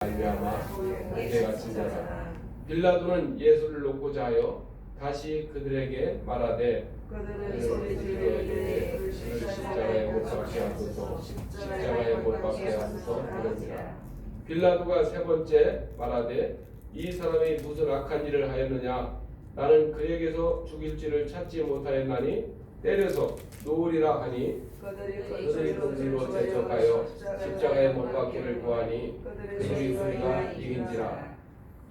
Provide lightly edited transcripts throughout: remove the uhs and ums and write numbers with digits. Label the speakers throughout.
Speaker 1: 말미암아 무죄가 진자라. 빌라도는 예수를 놓고자 하여 다시 그들에게 말하되
Speaker 2: 그들은 소리지르되
Speaker 1: 그를 십자가에 못 박게 하소서, 십자가에 못 박게 하소서 하느니라. 빌라도가 세 번째 말하되 이 사람이 무슨 악한 일을 하였느냐? 나는 그에게서 죽일지를 찾지 못하였나니 때려서 놓으리라 하니 그들이 그리로 재촉하여 십자가에 못 박기를 구하니 그들이 우리가 이긴지라.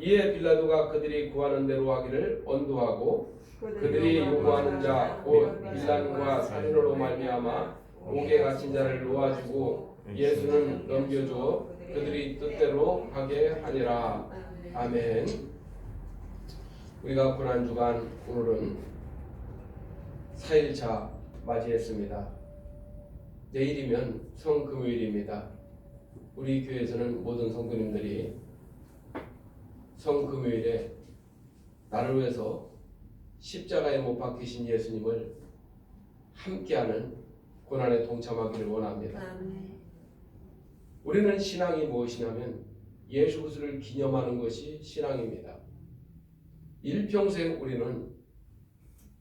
Speaker 1: 이에 빌라도가 그들이 구하는 대로 하기를 언도하고 그들이 요구하는 자 곧 빌란과 살인으로 말미암아 옥에 갇힌 자를 놓아주고 예수는 넘겨주어 그들이 뜻대로 하게 하니라. 아멘. 우리가 고난주간 오늘은 4일차 맞이했습니다. 내일이면 성금요일입니다. 우리 교회에서는 모든 성도님들이 성금요일에 나를 위해서 십자가에 못 박히신 예수님을 함께하는 고난에 동참하기를 원합니다. 우리는 신앙이 무엇이냐면 예수 그리스도를 기념하는 것이 신앙입니다. 일평생 우리는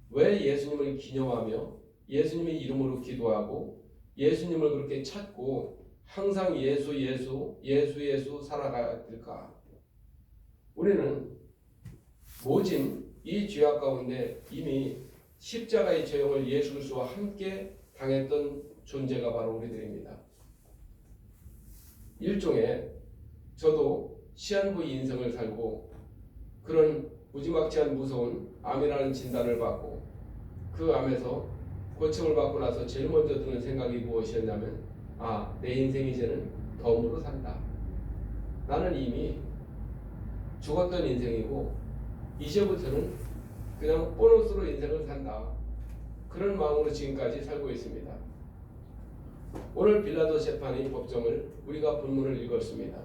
Speaker 1: 왜 예수님을 기념하며 예수님의 이름으로 기도하고 예수님을 그렇게 찾고 항상 예수 살아가야 될까? 우리는 모진 이 죄악 가운데 이미 십자가의 죄형을 예수 그리스도와 함께 당했던 존재가 바로 우리들입니다. 일종의 저도 시한부 인생을 살고 그런 무지막지한 무서운 암이라는 진단을 받고 그 암에서 고침을 받고 나서 제일 먼저 드는 생각이 무엇이었냐면 내 인생 이제는 덤으로 산다. 나는 이미 죽었던 인생이고 이제부터는 그냥 보너스로 인생을 산다. 그런 마음으로 지금까지 살고 있습니다. 오늘 빌라도 재판의 법정을 우리가 본문을 읽었습니다.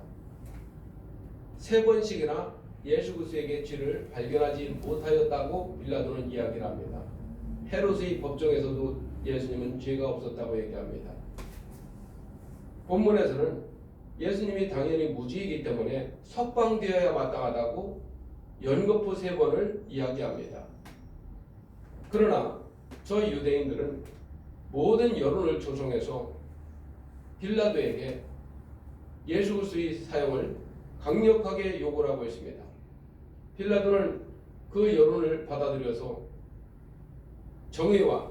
Speaker 1: 3번씩이나 예수 그리스도에게 죄를 발견하지 못하였다고 빌라도는 이야기를 합니다. 헤롯의 법정에서도 예수님은 죄가 없었다고 얘기합니다. 본문에서는 예수님이 당연히 무죄이기 때문에 석방되어야 마땅하다고 연거푸 3번을 이야기합니다. 그러나 저 유대인들은 모든 여론을 조성해서 빌라도에게 예수 그리스도의 사형을 강력하게 요구를 하고 있습니다. 빌라도는 그 여론을 받아들여서 정의와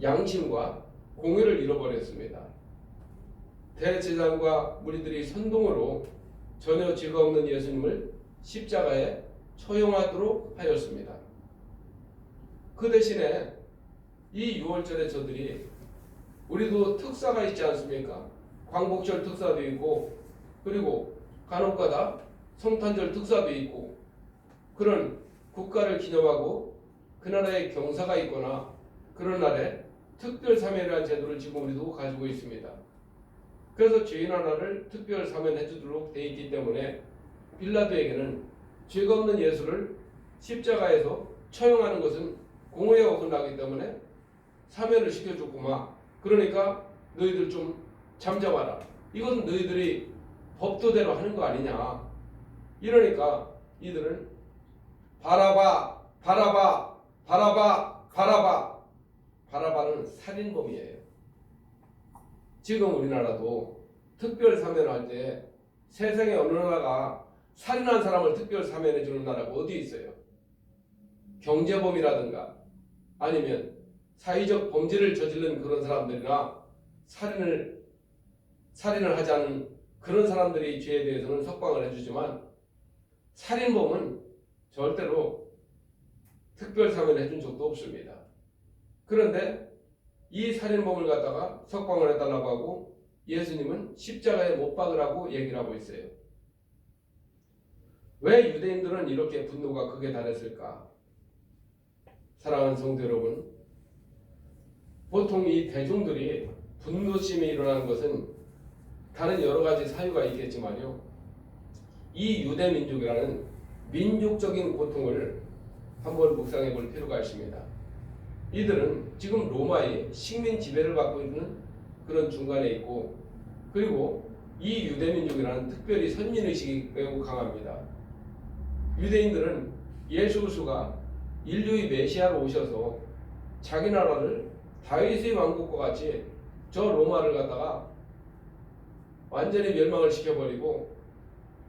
Speaker 1: 양심과 공의를 잃어버렸습니다. 대제사장과 무리들이 선동으로 전혀 죄가 없는 예수님을 십자가에 처형하도록 하였습니다. 그 대신에 이 6월절에 저들이 우리도 특사가 있지 않습니까? 광복절 특사도 있고 그리고 간혹가다 성탄절 특사도 있고 그런 국가를 기념하고 그 나라의 경사가 있거나 그런 날에 특별 사면이라는 제도를 지금 우리도 가지고 있습니다. 그래서 죄인 하나를 특별 사면해 주도록 되어 있기 때문에 빌라도에게는 죄가 없는 예수를 십자가에서 처형하는 것은 공의에 어긋나기 때문에 사면을 시켜줬구만. 그러니까 너희들 좀 잠잠하라. 이것은 너희들이 법도대로 하는 거 아니냐. 이러니까 이들은 바라바, 바라바, 바라바, 바라바. 바라바는 살인범이에요. 지금 우리나라도 특별 사면할 때 세상에 어느 나라가 살인한 사람을 특별 사면해 주는 나라가 어디 있어요? 경제범이라든가 아니면 사회적 범죄를 저지른 그런 사람들이나 살인을 하지 않은 그런 사람들의 죄에 대해서는 석방을 해주지만 살인범은 절대로 특별 사면을 해준 적도 없습니다. 그런데 이 살인범을 갖다가 석방을 해달라고 하고 예수님은 십자가에 못 박으라고 얘기를 하고 있어요. 왜 유대인들은 이렇게 분노가 크게 달했을까? 사랑하는 성도 여러분, 보통 이 대중들이 분노심이 일어나는 것은 다른 여러 가지 사유가 있겠지만요. 이 유대민족이라는 민족적인 고통을 한번 묵상해 볼 필요가 있습니다. 이들은 지금 로마의 식민 지배를 받고 있는 그런 중간에 있고 그리고 이 유대민족이라는 특별히 선민의식이 매우 강합니다. 유대인들은 예수 그리스도가 인류의 메시아로 오셔서 자기 나라를 다윗의 왕국과 같이 저 로마를 갖다가 완전히 멸망을 시켜버리고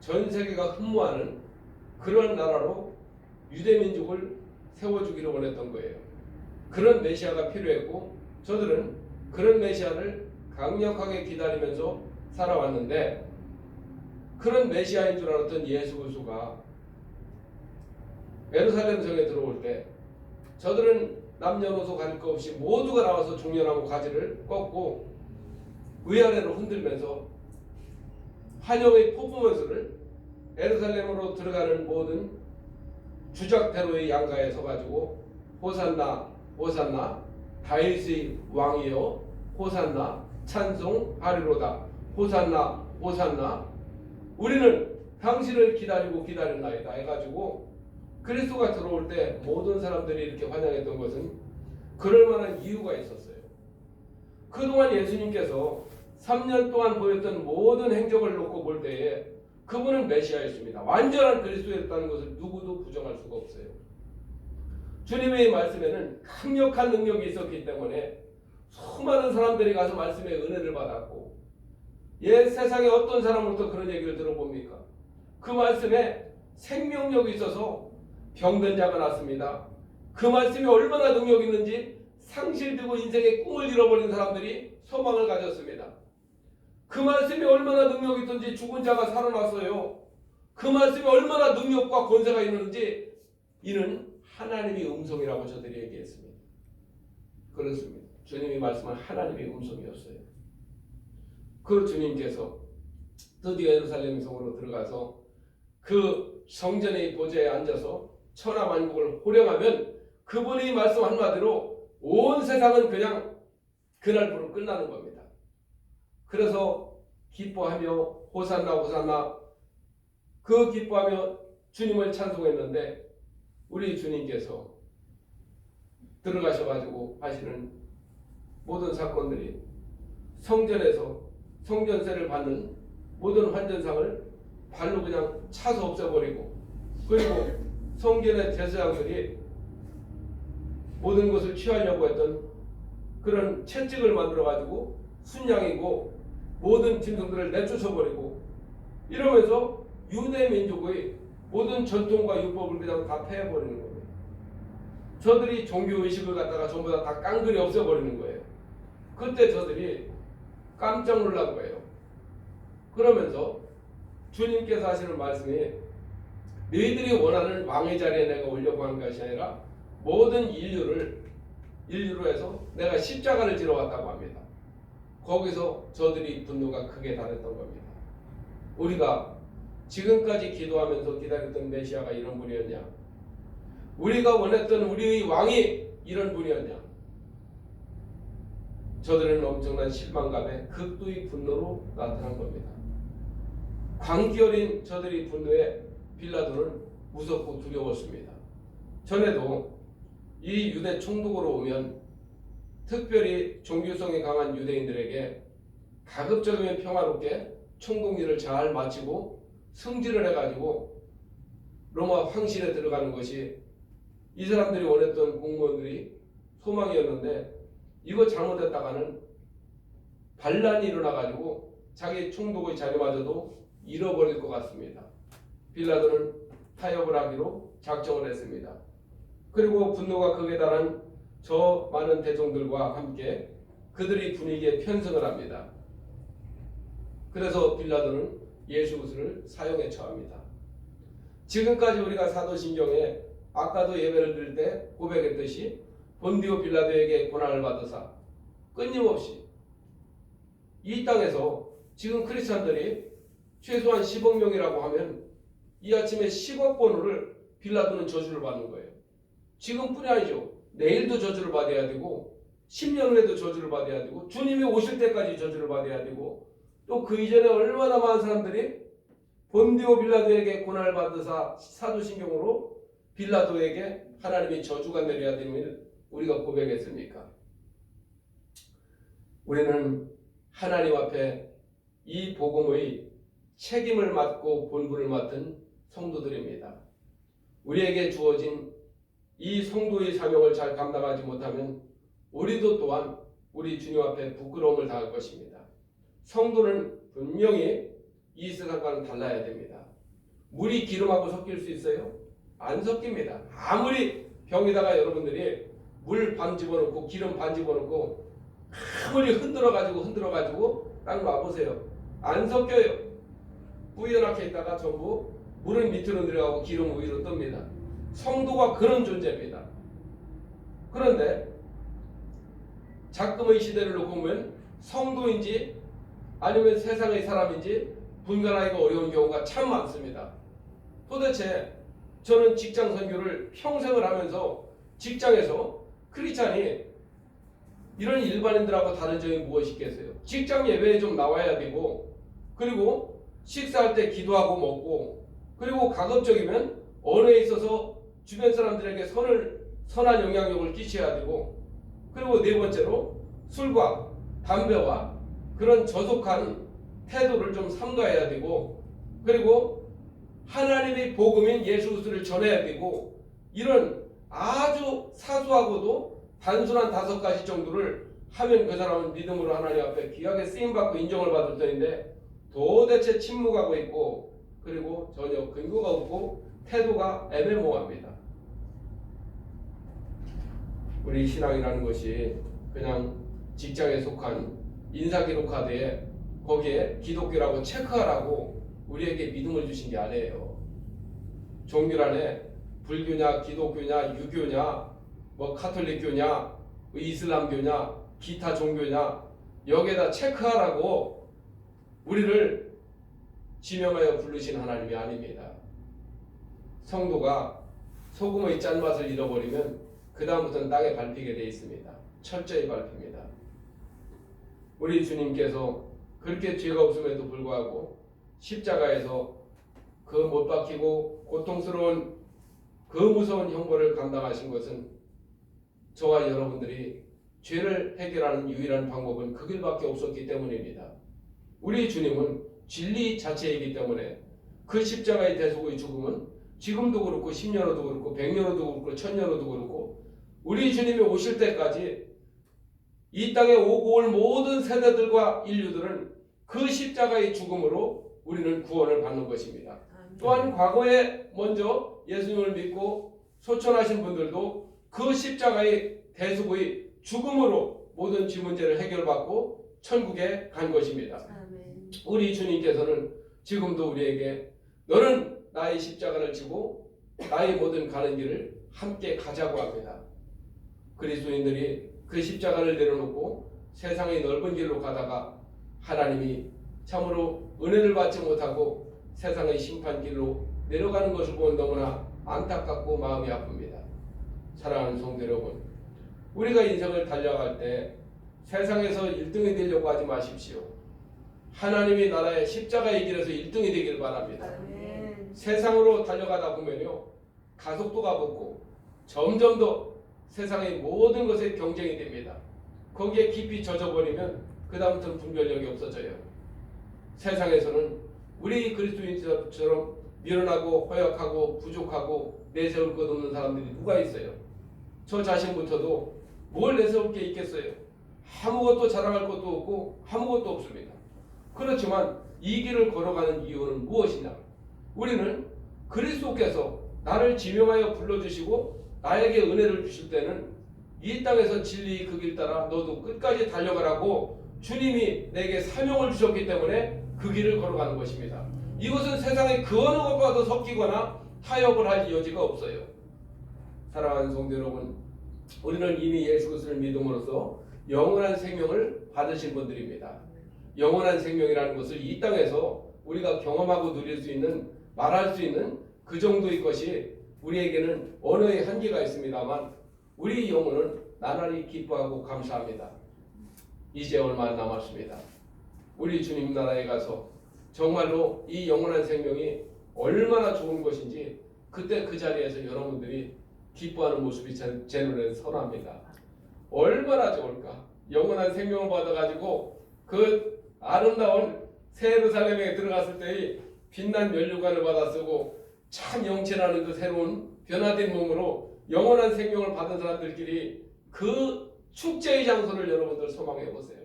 Speaker 1: 전 세계가 흠모하는 그런 나라로 유대민족을 세워주기를 원했던 거예요. 그런 메시아가 필요했고 저들은 그런 메시아를 강력하게 기다리면서 살아왔는데 그런 메시아인 줄 알았던 예수 그리스도가 예루살렘 성에 들어올 때 저들은 남녀노소 가릴 것 없이 모두가 나와서 종려나무 가지를 꺾고 위아래로 흔들면서 환영의 퍼포먼스를 예루살렘으로 들어가는 모든 주작대로의 양가에 서가지고 호산나 호산나 다윗의 왕이여 호산나 찬송하리로다 호산나 호산나 우리는 당신을 기다리고 기다렸나이다 해가지고 그리스도가 들어올 때 모든 사람들이 이렇게 환영했던 것은 그럴 만한 이유가 있었어요. 그동안 예수님께서 3년 동안 보였던 모든 행적을 놓고 볼 때에 그분은 메시아였습니다. 완전한 그리스도였다는 것을 누구도 부정할 수가 없어요. 주님의 말씀에는 강력한 능력이 있었기 때문에 수많은 사람들이 가서 말씀의 은혜를 받았고 세상에 어떤 사람으로부터 그런 얘기를 들어봅니까? 그 말씀에 생명력이 있어서 병든 자가 낫습니다. 그 말씀이 얼마나 능력이 있는지 상실되고 인생의 꿈을 잃어버린 사람들이 소망을 가졌습니다. 그 말씀이 얼마나 능력이 있던지 죽은 자가 살아났어요. 그 말씀이 얼마나 능력과 권세가 있는지 이는 하나님의 음성이라고 저들이 얘기했습니다. 그렇습니다. 주님이 말씀한 하나님의 음성이었어요. 그 주님께서 드디어 예루살렘 성으로 들어가서 그 성전의 보좌에 앉아서 천하만국을 호령하면 그분이 말씀 한마디로 온 세상은 그냥 그날부로 끝나는 겁니다. 그래서 기뻐하며 호산나 호산나 그 기뻐하며 주님을 찬송했는데 우리 주님께서 들어가셔가지고 하시는 모든 사건들이 성전에서 성전세를 받는 모든 환전상을 발로 그냥 차서 없애버리고 그리고 성전의 제사장들이 모든 것을 취하려고 했던 그런 채찍을 만들어가지고 순양이고 모든 짐승들을 내쫓아버리고 이러면서 유대 민족의 모든 전통과 율법을 그냥 다 폐해버리는 겁니다. 저들이 종교의식을 갖다가 전부 다 깡그리 없애버리는 거예요. 그때 저들이 깜짝 놀란 거예요. 그러면서 주님께서 하시는 말씀이 너희들이 원하는 왕의 자리에 내가 올려고 하는 것이 아니라 모든 인류로 해서 내가 십자가를 지러 왔다고 합니다. 거기서 저들이 분노가 크게 달했던 겁니다. 우리가 지금까지 기도하면서 기다렸던 메시아가 이런 분이었냐? 우리가 원했던 우리의 왕이 이런 분이었냐? 저들은 엄청난 실망감에 극도의 분노로 나타난 겁니다. 광기 어린 저들의 분노에 빌라도는 무섭고 두려웠습니다. 전에도 이 유대 총독으로 오면 특별히 종교성이 강한 유대인들에게 가급적이면 평화롭게 총독 일을 잘 마치고 승진을 해가지고 로마 황실에 들어가는 것이 이 사람들이 원했던 공무원들이 소망이었는데 이거 잘못했다가는 반란이 일어나가지고 자기 총독의 자리마저도 잃어버릴 것 같습니다. 빌라도는 타협을 하기로 작정을 했습니다. 그리고 분노가 극에 달한 저 많은 대종들과 함께 그들의 분위기에 편승을 합니다. 그래서 빌라도는 예수 그리스도를 사형에 처합니다. 지금까지 우리가 사도신경에 아까도 예배를 드릴 때 고백했듯이 본디오 빌라도에게 고난을 받으사 끊임없이 이 땅에서 지금 크리스찬들이 최소한 10억 명이라고 하면 이 아침에 10억 번호를 빌라도는 저주를 받는 거예요. 지금뿐이 아니죠. 내일도 저주를 받아야 되고 10년 후에도 저주를 받아야 되고 주님이 오실 때까지 저주를 받아야 되고 또 그 이전에 얼마나 많은 사람들이 본디오 빌라도에게 고난을 받으사 사도신경으로 빌라도에게 하나님이 저주가 내려야 되는 우리가 고백했습니까? 우리는 하나님 앞에 이 복음의 책임을 맡고 본분을 맡은 성도들입니다. 우리에게 주어진 이 성도의 사명을 잘 감당하지 못하면 우리도 또한 우리 주님 앞에 부끄러움을 당할 것입니다. 성도는 분명히 이 세상과는 달라야 됩니다. 물이 기름하고 섞일 수 있어요? 안 섞입니다. 아무리 병에다가 여러분들이 물 반 집어넣고 기름 반 집어넣고 아무리 흔들어가지고 딱 놔보세요. 안 섞여요. 뿌옇게 있다가 전부 물은 밑으로 내려가고 기름은 위로 뜹니다. 성도가 그런 존재입니다. 그런데 작금의 시대를 놓고 보면 성도인지 아니면 세상의 사람인지 분간하기가 어려운 경우가 참 많습니다. 도대체 저는 직장 선교를 평생을 하면서 직장에서 크리스찬이 이런 일반인들하고 다른 점이 무엇이 있겠어요? 직장 예배에 좀 나와야 되고, 그리고 식사할 때 기도하고 먹고, 그리고 가급적이면 언어에 있어서 주변 사람들에게 선한 영향력을 끼쳐야 되고, 그리고 네 번째로 술과 담배와 그런 저속한 태도를 좀 삼가해야 되고, 그리고 하나님의 복음인 예수 그리스도를 전해야 되고, 이런 아주 사소하고도 단순한 5가지 정도를 하면 그 사람은 믿음으로 하나님 앞에 귀하게 쓰임받고 인정을 받을 터인데 도대체 침묵하고 있고, 그리고 전혀 근거가 없고 태도가 애매모호합니다. 우리 신앙이라는 것이 그냥 직장에 속한 인사기록카드에 거기에 기독교라고 체크하라고 우리에게 믿음을 주신 게 아니에요. 종교란에 불교냐 기독교냐 유교냐 뭐 카톨릭교냐 이슬람교냐 기타 종교냐 여기에다 체크하라고 우리를 지명하여 부르신 하나님이 아닙니다. 성도가 소금의 짠맛을 잃어버리면 그 다음부터는 땅에 밟히게 되어 있습니다. 철저히 밟힙니다. 우리 주님께서 그렇게 죄가 없음에도 불구하고 십자가에서 그 못 박히고 고통스러운 그 무서운 형벌을 감당하신 것은 저와 여러분들이 죄를 해결하는 유일한 방법은 그 길밖에 없었기 때문입니다. 우리 주님은 진리 자체이기 때문에 그 십자가의 대속의 죽음은 지금도 그렇고 10년 후도 그렇고 100년 후도 그렇고 1000년 후도 그렇고 우리 주님이 오실 때까지 이 땅에 오고 올 모든 세대들과 인류들은 그 십자가의 죽음으로 우리는 구원을 받는 것입니다. 또한 과거에 먼저 예수님을 믿고 소천하신 분들도 그 십자가의 대속의 죽음으로 모든 죄 문제를 해결받고 천국에 간 것입니다. 우리 주님께서는 지금도 우리에게 너는 나의 십자가를 지고 나의 모든 가는 길을 함께 가자고 합니다. 그리스도인들이 그 십자가를 내려놓고 세상의 넓은 길로 가다가 하나님이 참으로 은혜를 받지 못하고 세상의 심판길로 내려가는 것을 보면 너무나 안타깝고 마음이 아픕니다. 사랑하는 성도 여러분, 우리가 인생을 달려갈 때 세상에서 1등이 되려고 하지 마십시오. 하나님의 나라의 십자가의 길에서 1등이 되길 바랍니다. 세상으로 달려가다 보면요, 가속도가 붙고 점점 더 세상의 모든 것에 경쟁이 됩니다. 거기에 깊이 젖어버리면 그 다음부터는 분별력이 없어져요. 세상에서는 우리 그리스도인처럼 미련하고 허약하고 부족하고 내세울 것 없는 사람들이 누가 있어요? 저 자신부터도 뭘 내세울 게 있겠어요? 아무것도 자랑할 것도 없고 아무것도 없습니다. 그렇지만 이 길을 걸어가는 이유는 무엇이냐? 우리는 그리스도께서 나를 지명하여 불러주시고 나에게 은혜를 주실 때는 이 땅에서 진리 그 길 따라 너도 끝까지 달려가라고 주님이 내게 사명을 주셨기 때문에 그 길을 걸어가는 것입니다. 이것은 세상의 그 어느 것과도 섞이거나 타협을 할 여지가 없어요. 사랑하는 성도 여러분, 우리는 이미 예수 그리스도를 믿음으로써 영원한 생명을 받으신 분들입니다. 영원한 생명이라는 것을 이 땅에서 우리가 경험하고 누릴 수 있는, 말할 수 있는 그 정도의 것이 우리에게는 언어의 한계가 있습니다만 우리 영혼은 나날이 기뻐하고 감사합니다. 이제 얼마 안 남았습니다. 우리 주님 나라에 가서 정말로 이 영원한 생명이 얼마나 좋은 것인지 그때 그 자리에서 여러분들이 기뻐하는 모습이 제 눈에는 선합니다. 얼마나 좋을까? 영원한 생명을 받아가지고 그 아름다운 새 예루살렘에 들어갔을 때의 빛난 면류관을 받아 쓰고 참 영체라는 그 새로운 변화된 몸으로 영원한 생명을 받은 사람들끼리 그 축제의 장소를 여러분들 소망해 보세요.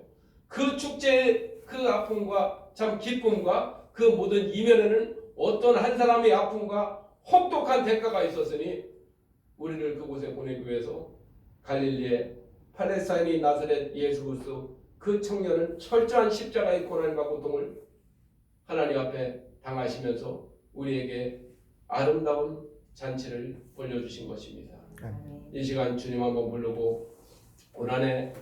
Speaker 1: 그 축제의 그 아픔과 참 기쁨과 그 모든 이면에는 어떤 한 사람의 아픔과 혹독한 대가가 있었으니 우리를 그곳에 보내기 위해서 갈릴리의 팔레스타인의 나사렛 예수 그리스도 그 청년은 철저한 십자가의 고난과 고통을 하나님 앞에 당하시면서 우리에게 아름다운 잔치를 벌려주신 것입니다. 이 시간 주님 한번 부르고 고난에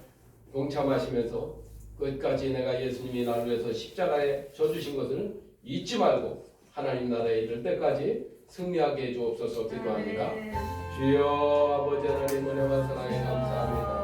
Speaker 1: 동참하시면서 끝까지 내가 예수님이 나를 위해서 십자가에 져주신 것을 잊지 말고 하나님 나라에 이를 때까지 승리하게 해 주옵소서 기도합니다. 주여 아버지 하나님 은혜와 사랑에 감사합니다.